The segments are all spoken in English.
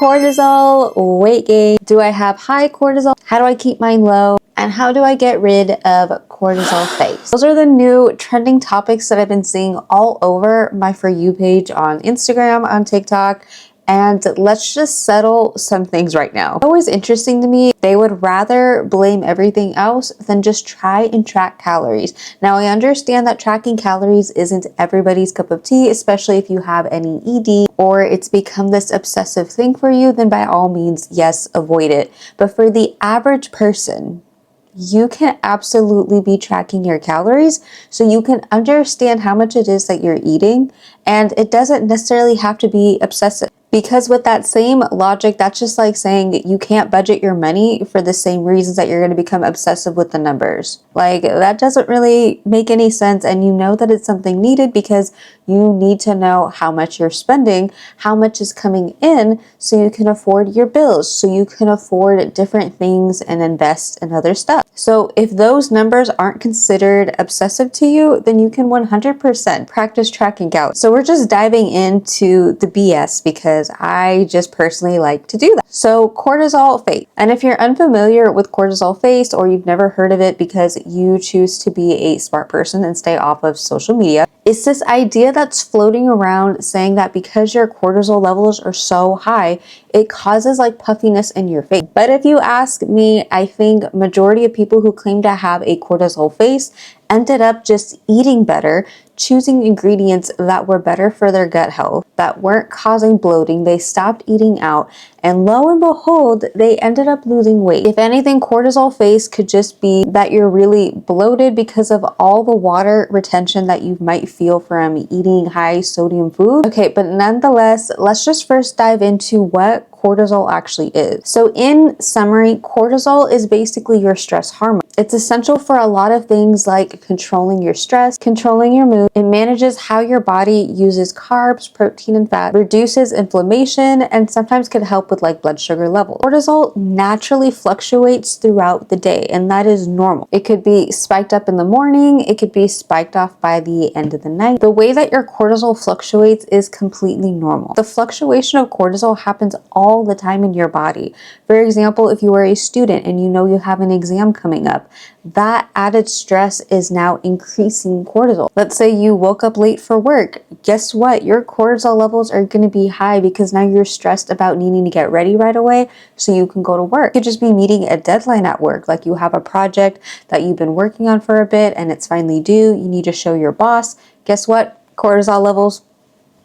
cortisol, weight gain. Do I have high cortisol? How do I keep mine low? And how do I get rid of cortisol face? Those are the new trending topics that I've been seeing all over my For You page on Instagram, on TikTok. And let's just settle some things right now. It's always interesting to me. They would rather blame everything else than just try and track calories. Now, I understand that tracking calories isn't everybody's cup of tea, especially if you have any ED or it's become this obsessive thing for you, then by all means, yes, avoid it. But for the average person, you can absolutely be tracking your calories so you can understand how much it is that you're eating, and it doesn't necessarily have to be obsessive. Because with that same logic, that's just like saying you can't budget your money for the same reasons that you're going to become obsessive with the numbers. Like, that doesn't really make any sense, and you know that it's something needed because you need to know how much you're spending, how much is coming in, so you can afford your bills, so you can afford different things and invest in other stuff. So if those numbers aren't considered obsessive to you, then you can 100% practice tracking calories. So we're just diving into the BS because I just personally like to do that. So cortisol face. And if you're unfamiliar with cortisol face, or you've never heard of it because you choose to be a smart person and stay off of social media, it's this idea that's floating around saying that because your cortisol levels are so high, it causes like puffiness in your face. But if you ask me, I think majority of people who claim to have a cortisol face ended up just eating better, choosing ingredients that were better for their gut health, that weren't causing bloating. They stopped eating out, and lo and behold, they ended up losing weight. If anything, cortisol face could just be that you're really bloated because of all the water retention that you might feel from eating high sodium food. Okay, but nonetheless, let's just first dive into what cortisol actually is. So in summary, cortisol is basically your stress hormone. It's essential for a lot of things like controlling your stress, controlling your mood. It manages how your body uses carbs, protein, and fat, reduces inflammation, and sometimes can help with like blood sugar levels. Cortisol naturally fluctuates throughout the day, and that is normal. It could be spiked up in the morning, it could be spiked off by the end of the night. The way that your cortisol fluctuates is completely normal. The fluctuation of cortisol happens all the time in your body. For example, if you are a student and you know you have an exam coming up, that added stress is now increasing cortisol. Let's say you woke up late for work. Guess what? Your cortisol levels are going to be high because now you're stressed about needing to get ready right away so you can go to work. You could just be meeting a deadline at work, like you have a project that you've been working on for a bit and it's finally due. You need to show your boss. Guess what? Cortisol levels,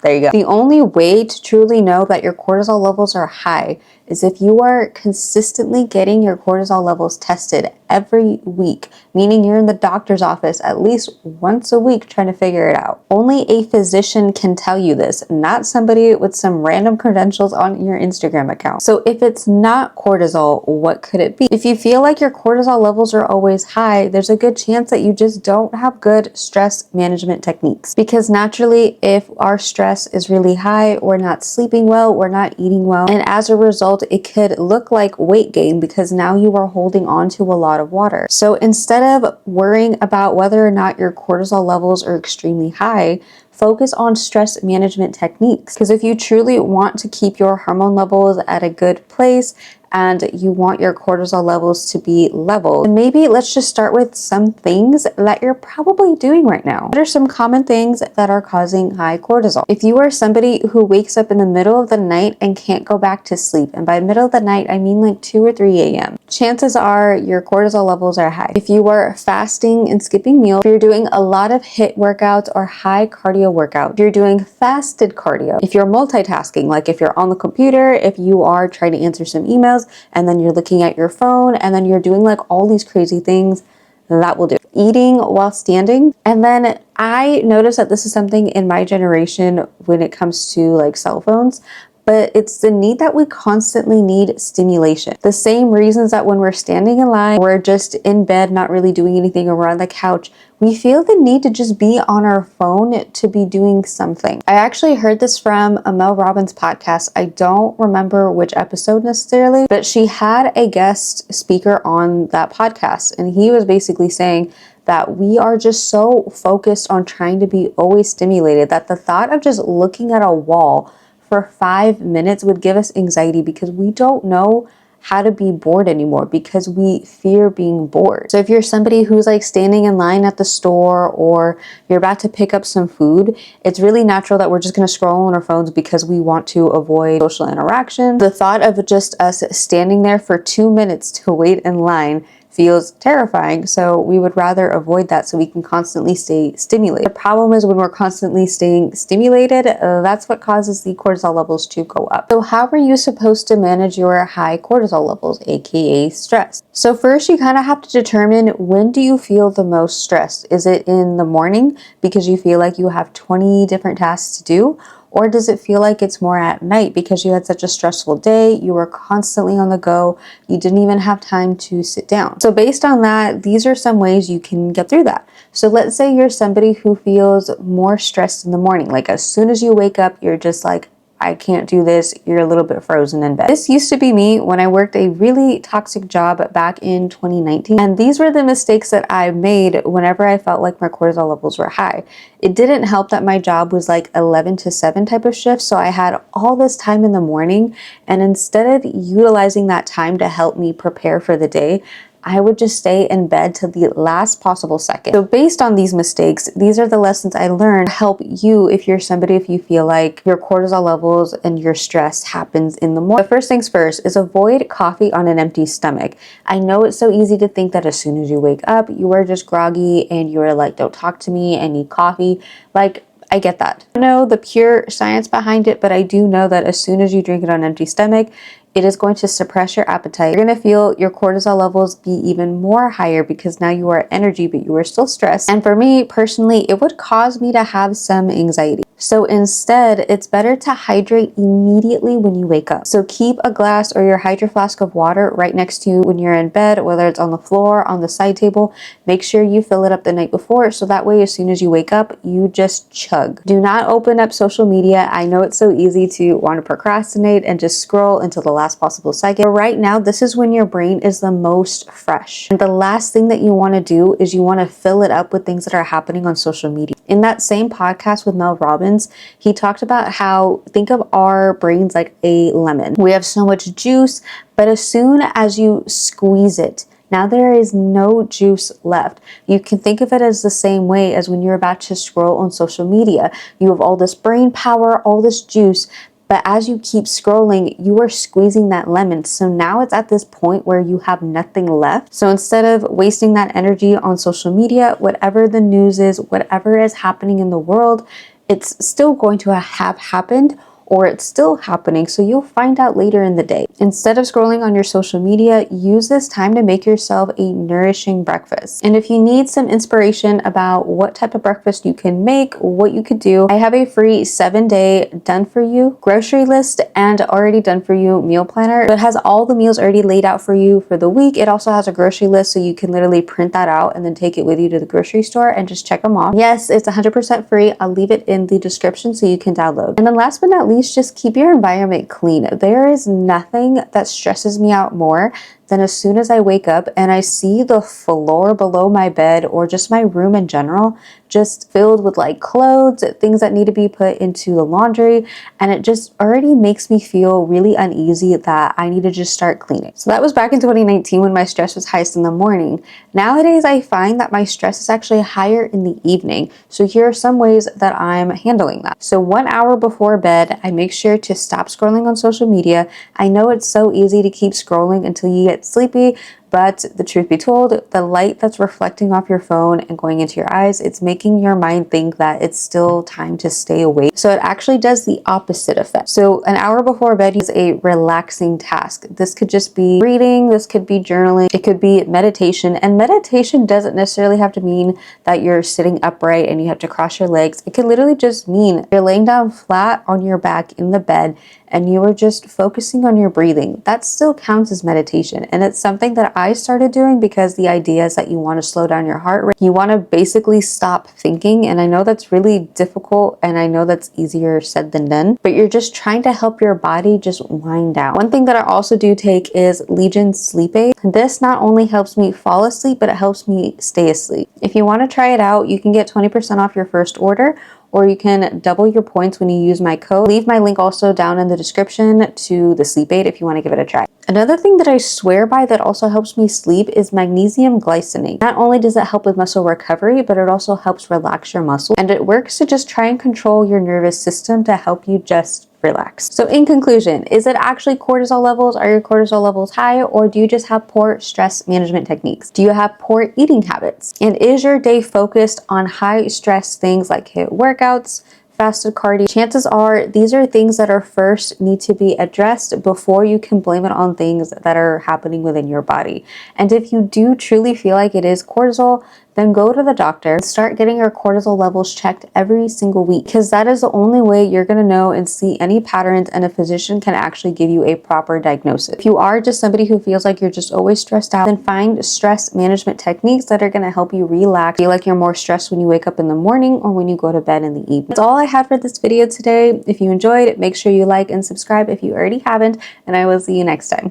there you go. The only way to truly know that your cortisol levels are high is if you are consistently getting your cortisol levels tested every week, meaning you're in the doctor's office at least once a week trying to figure it out. Only a physician can tell you this, not somebody with some random credentials on your Instagram account. So if it's not cortisol, what could it be? If you feel like your cortisol levels are always high, there's a good chance that you just don't have good stress management techniques. Because naturally, if our stress is really high, we're not sleeping well, we're not eating well, and as a result, it could look like weight gain because now you are holding on to a lot of water. So instead of worrying about whether or not your cortisol levels are extremely high, focus on stress management techniques. Because if you truly want to keep your hormone levels at a good place and you want your cortisol levels to be level, then maybe let's just start with some things that you're probably doing right now. What are some common things that are causing high cortisol? If you are somebody who wakes up in the middle of the night and can't go back to sleep, and by middle of the night, I mean like 2 or 3 a.m., chances are your cortisol levels are high. If you are fasting and skipping meals, if you're doing a lot of HIIT workouts or high cardio workouts, if you're doing fasted cardio, if you're multitasking, like if you're on the computer, if you are trying to answer some emails, and then you're looking at your phone, and then you're doing like all these crazy things, that will do. Eating while standing. And then I noticed that this is something in my generation when it comes to like cell phones, but it's the need that we constantly need stimulation. The same reasons that when we're standing in line, we're just in bed, not really doing anything, or we're on the couch, we feel the need to just be on our phone to be doing something. I actually heard this from a Mel Robbins podcast. I don't remember which episode necessarily, but she had a guest speaker on that podcast, and he was basically saying that we are just so focused on trying to be always stimulated that the thought of just looking at a wall for 5 minutes would give us anxiety because we don't know how to be bored anymore because we fear being bored. So if you're somebody who's like standing in line at the store or you're about to pick up some food, it's really natural that we're just going to scroll on our phones because we want to avoid social interaction. The thought of just us standing there for 2 minutes to wait in line feels terrifying, so we would rather avoid that so we can constantly stay stimulated. The problem is when we're constantly staying stimulated, that's what causes the cortisol levels to go up. So how are you supposed to manage your high cortisol levels, aka stress? So first, you kind of have to determine, when do you feel the most stressed? Is it in the morning because you feel like you have 20 different tasks to do? Or does it feel like it's more at night because you had such a stressful day, you were constantly on the go, you didn't even have time to sit down? So based on that, these are some ways you can get through that. So let's say you're somebody who feels more stressed in the morning. Like as soon as you wake up, you're just like, I can't do this. You're a little bit frozen in bed. This used to be me when I worked a really toxic job back in 2019. And these were the mistakes that I made whenever I felt like my cortisol levels were high. It didn't help that my job was like 11 to 7 type of shift. So I had all this time in the morning. And instead of utilizing that time to help me prepare for the day, I would just stay in bed till the last possible second. So based on these mistakes, these are the lessons I learned to help you if you're somebody, if you feel like your cortisol levels and your stress happens in the morning. The first things first is avoid coffee on an empty stomach. I know it's so easy to think that as soon as you wake up, you are just groggy and you're like, don't talk to me, I need coffee. Like, I get that. I don't know the pure science behind it, but I do know that as soon as you drink it on an empty stomach, it is going to suppress your appetite. You're going to feel your cortisol levels be even more higher because now you are at energy, but you are still stressed. And for me personally, it would cause me to have some anxiety. So instead, it's better to hydrate immediately when you wake up. So keep a glass or your hydro flask of water right next to you when you're in bed, whether it's on the floor, on the side table. Make sure you fill it up the night before, so that way as soon as you wake up, you just chug. Do not open up social media. I know it's so easy to want to procrastinate and just scroll until the last possible second. But right now, this is when your brain is the most fresh. And the last thing that you want to do is you want to fill it up with things that are happening on social media. In that same podcast with Mel Robbins, he talked about how, think of our brains like a lemon. We have so much juice, but as soon as you squeeze it, now there is no juice left. You can think of it as the same way as when you're about to scroll on social media. You have all this brain power, all this juice, but as you keep scrolling, you are squeezing that lemon. So now it's at this point where you have nothing left. So instead of wasting that energy on social media, whatever the news is, whatever is happening in the world, it's still going to have happened, or it's still happening, so you'll find out later in the day. Instead of scrolling on your social media, use this time to make yourself a nourishing breakfast. And if you need some inspiration about what type of breakfast you can make, what you could do, I have a free 7-day done for you grocery list and already done for you meal planner. So it has all the meals already laid out for you for the week. It also has a grocery list, so you can literally print that out and then take it with you to the grocery store and just check them off. Yes, it's 100% free. I'll leave it in the description so you can download. And then last but not least, just keep your environment clean. There is nothing that stresses me out more than as soon as I wake up and I see the floor below my bed or just my room in general just filled with like clothes, things that need to be put into the laundry, and it just already makes me feel really uneasy that I need to just start cleaning. So that was back in 2019 when my stress was highest in the morning. Nowadays, I find that my stress is actually higher in the evening. So here are some ways that I'm handling that. So 1 hour before bed, I make sure to stop scrolling on social media. I know it's so easy to keep scrolling until you get sleepy, but the truth be told, the light that's reflecting off your phone and going into your eyes, it's making your mind think that it's still time to stay awake. So it actually does the opposite effect. So an hour before bed is a relaxing task. This could just be reading, this could be journaling, it could be meditation. And meditation doesn't necessarily have to mean that you're sitting upright and you have to cross your legs. It could literally just mean you're laying down flat on your back in the bed and you are just focusing on your breathing. That still counts as meditation. And it's something that I started doing because the idea is that you want to slow down your heart rate. You want to basically stop thinking. And I know that's really difficult and I know that's easier said than done, but you're just trying to help your body just wind down. One thing that I also do take is Legion Sleep Aid. This not only helps me fall asleep, but it helps me stay asleep. If you want to try it out, you can get 20% off your first order, or you can double your points when you use my code. Leave my link also down in the description to the sleep aid if you want to give it a try. Another thing that I swear by that also helps me sleep is magnesium glycinate. Not only does it help with muscle recovery, but it also helps relax your muscles, and it works to just try and control your nervous system to help you just relax. So in conclusion, is it actually cortisol levels? Are your cortisol levels high, or do you just have poor stress management techniques? Do you have poor eating habits? And is your day focused on high stress things like HIIT workouts, fasted cardio? Chances are these are things that are first need to be addressed before you can blame it on things that are happening within your body. And if you do truly feel like it is cortisol, then go to the doctor. Start getting your cortisol levels checked every single week, because that is the only way you're going to know and see any patterns, and a physician can actually give you a proper diagnosis. If you are just somebody who feels like you're just always stressed out, then find stress management techniques that are going to help you relax. Feel like you're more stressed when you wake up in the morning or when you go to bed in the evening. That's all I had for this video today. If you enjoyed, make sure you like and subscribe if you already haven't, and I will see you next time.